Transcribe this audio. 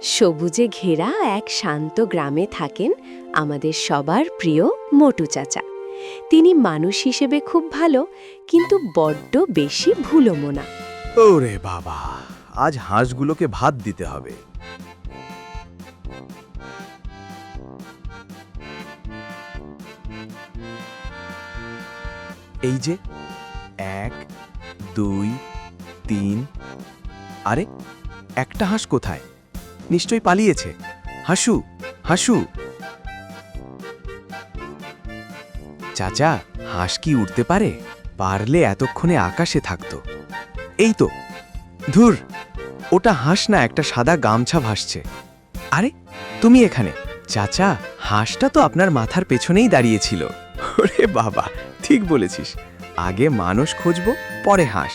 সবুজে ঘেরা এক শান্ত গ্রামে থাকেন আমাদের সবার প্রিয় মোটু চাচা। তিনি মানুষ হিসেবে খুব ভালো, কিন্তু বড্ড বেশি ভুলোমনা। ওরে বাবা, আজ হাঁসগুলোকে ভাত দিতে হবে। এই যে 1 2 3। আরে একটা হাঁস কোথায়? নিশ্চয়ই পালিয়েছে। হাসু, হাসু। চাচা, হাঁস কি উড়তে পারে? পারলে এতক্ষণে আকাশে থাকতো। এই তো। ধুর, ওটা হাঁস না, একটা সাদা গামছা ভাসছে। আরে তুমি এখানে? চাচা, হাঁসটা তো আপনার মাথার পেছনেই দাঁড়িয়েছিল। ওরে বাবা, ঠিক বলেছিস। আগে মানুষ খুঁজবো, পরে হাঁস।